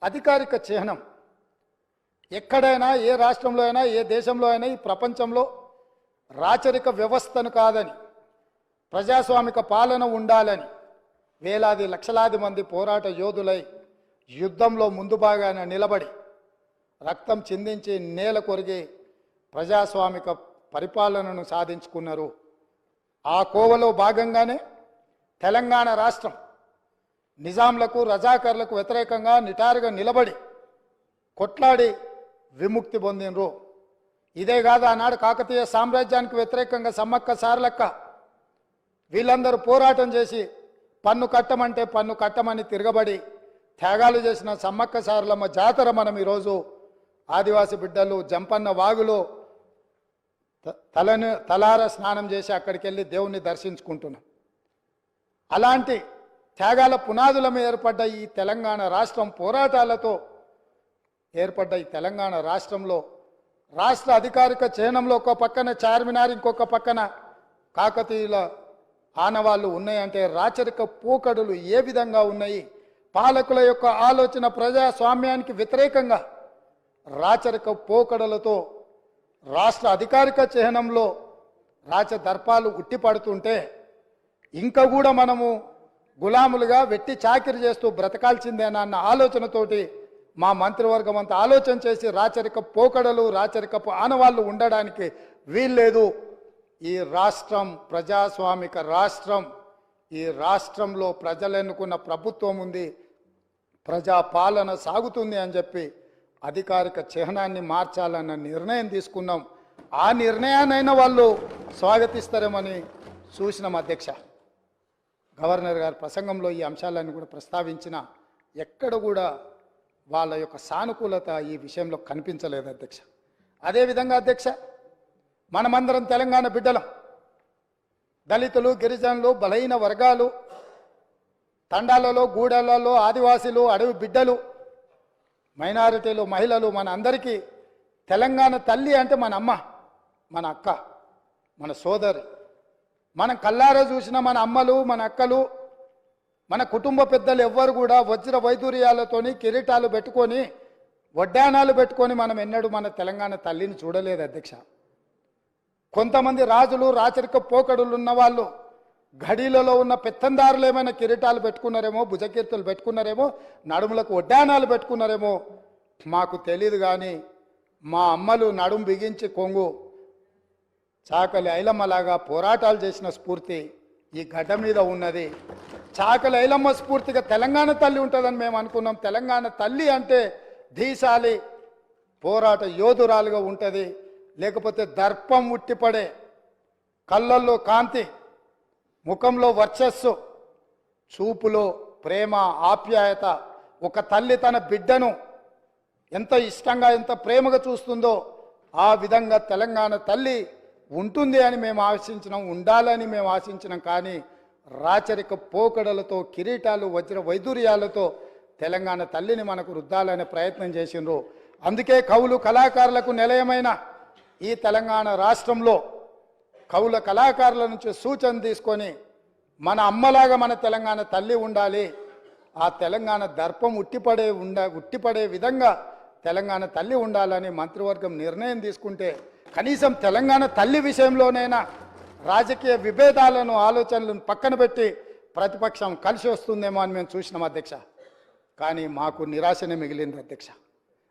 అధికారిక చిహ్నం. ఎక్కడైనా ఏ రాష్ట్రంలో అయినా ఏ దేశంలో అయినా ఈ ప్రపంచంలో రాచరిక వ్యవస్థను కాదని ప్రజాస్వామిక పాలన ఉండాలని వేలాది లక్షలాది మంది పోరాట యోధులై యుద్ధంలో ముందు భాగాన నిలబడి రక్తం చిందించి నేల కొరిగి ప్రజాస్వామిక పరిపాలనను సాధించుకున్నారు. ఆ కోవలో భాగంగానే తెలంగాణ రాష్ట్రం నిజాంలకు రజాకర్లకు వ్యతిరేకంగా నిటారుగా నిలబడి కొట్లాడి విముక్తి పొందినరు. ఇదే కాదు, ఆనాడు కాకతీయ సామ్రాజ్యానికి వ్యతిరేకంగా సమ్మక్క సారలక్క వీళ్ళందరూ పోరాటం చేసి పన్ను కట్టమంటే పన్ను కట్టమని తిరగబడి త్యాగాలు చేసిన సమ్మక్క సారలమ్మ జాతర మనం ఈరోజు ఆదివాసి బిడ్డలు జంపన్న వాగులో తలార స్నానం చేసి అక్కడికి వెళ్ళి దేవుణ్ణి దర్శించుకుంటున్నాం. అలాంటి త్యాగాల పునాదుల మీద ఏర్పడ్డ ఈ తెలంగాణ రాష్ట్రం, పోరాటాలతో ఏర్పడ్డ ఈ తెలంగాణ రాష్ట్రంలో రాష్ట్ర అధికారిక చిహ్నంలో ఒక పక్కన చార్మినార్, ఇంకొక పక్కన కాకతీయుల ఆనవాళ్ళు ఉన్నాయంటే రాచరిక పోకడులు ఏ విధంగా ఉన్నాయి? పాలకుల యొక్క ఆలోచన ప్రజాస్వామ్యానికి వ్యతిరేకంగా రాచరిక పోకడలతో రాష్ట్ర అధికారిక చిహ్నంలో రాచదర్పాలు ఉట్టిపడుతుంటే ఇంకా కూడా మనము గులాములుగా వెట్టి చాకిరి చేస్తూ బ్రతకాల్సిందేనన్న ఆలోచనతోటి మా మంత్రివర్గం అంతా ఆలోచన చేసి రాచరిక పోకడలు, రాచరికపు ఆనవాళ్ళు ఉండడానికి వీల్లేదు. ఈ రాష్ట్రం ప్రజాస్వామిక రాష్ట్రం. ఈ రాష్ట్రంలో ప్రజలు ఎన్నుకున్న ప్రభుత్వం ఉంది, ప్రజాపాలన సాగుతుంది అని చెప్పి అధికారిక చిహ్నాన్ని మార్చాలన్న నిర్ణయం తీసుకున్నాం. ఆ నిర్ణయాన్నైనా వాళ్ళు స్వాగతిస్తారేమని చూసినాం అధ్యక్ష. గవర్నర్ గారి ప్రసంగంలో ఈ అంశాలన్నీ కూడా ప్రస్తావించిన ఎక్కడ కూడా వాళ్ళ యొక్క సానుకూలత ఈ విషయంలో కనిపించలేదు అధ్యక్ష. అదేవిధంగా అధ్యక్ష, మనమందరం తెలంగాణ బిడ్డలం. దళితులు, గిరిజనులు, బలహీన వర్గాలు, తండాలలో, గూడలలో, ఆదివాసీలు, అడవి బిడ్డలు, మైనారిటీలు, మహిళలు, మన అందరికీ తెలంగాణ తల్లి అంటే మన అమ్మ, మన అక్క, మన సోదరి. మనం కల్లారా చూసిన మన అమ్మలు, మన అక్కలు, మన కుటుంబ పెద్దలు ఎవ్వరు కూడా వజ్ర వైదూర్యాలతోని కిరీటాలు పెట్టుకొని వడ్డానాలు పెట్టుకొని మనం ఎన్నడూ మన తెలంగాణ తల్లిని చూడలేదు అధ్యక్ష. కొంతమంది రాజులు, రాచరిక పోకడులు ఉన్న వాళ్ళు గడిలలో ఉన్న పెత్తందారులు ఏమైనా కిరీటాలు పెట్టుకున్నారేమో, భుజకీర్తులు పెట్టుకున్నారేమో, నడుములకు వడ్డానాలు పెట్టుకున్నారేమో మాకు తెలియదు. కానీ మా అమ్మలు నడుము బిగించి కొంగు చాకలి ఐలమ్మలాగా పోరాటాలు చేసిన స్ఫూర్తి ఈ గడ్డ మీద ఉన్నది. చాకలి ఐలమ్మ స్ఫూర్తిగా తెలంగాణ తల్లి ఉంటుందని మేము అనుకున్నాం. తెలంగాణ తల్లి అంటే ధీశాలి పోరాట యోధురాలుగా ఉంటుంది. లేకపోతే దర్పం ఉట్టిపడే, కళ్ళల్లో కాంతి, ముఖంలో వర్చస్సు, చూపులో ప్రేమ, ఆప్యాయత. ఒక తల్లి తన బిడ్డను ఎంత ఇష్టంగా, ఎంత ప్రేమగా చూస్తుందో ఆ విధంగా తెలంగాణ తల్లి ఉంటుంది అని మేము ఆశించినాం, ఉండాలని మేము ఆశించినాం. కానీ రాచరిక పోకడలతో, కిరీటాలు, వజ్ర వైదూర్యాలతో తెలంగాణ తల్లిని మనకు రుద్దాలనే ప్రయత్నం చేసిండ్రు. అందుకే కవులు, కళాకారులకు నిలయమైన ఈ తెలంగాణ రాష్ట్రంలో కవుల, కళాకారుల నుంచి సూచన తీసుకొని మన అమ్మలాగా మన తెలంగాణ తల్లి ఉండాలి, ఆ తెలంగాణ దర్పం ఉట్టిపడే విధంగా తెలంగాణ తల్లి ఉండాలని మంత్రివర్గం నిర్ణయం తీసుకుంటే కనీసం తెలంగాణ తల్లి విషయంలోనైనా రాజకీయ విభేదాలను, ఆలోచనలను పక్కన పెట్టి ప్రతిపక్షం కలిసి వస్తుందేమో అని మేము చూసినాం అధ్యక్ష. కానీ మాకు నిరాశనే మిగిలింది అధ్యక్ష.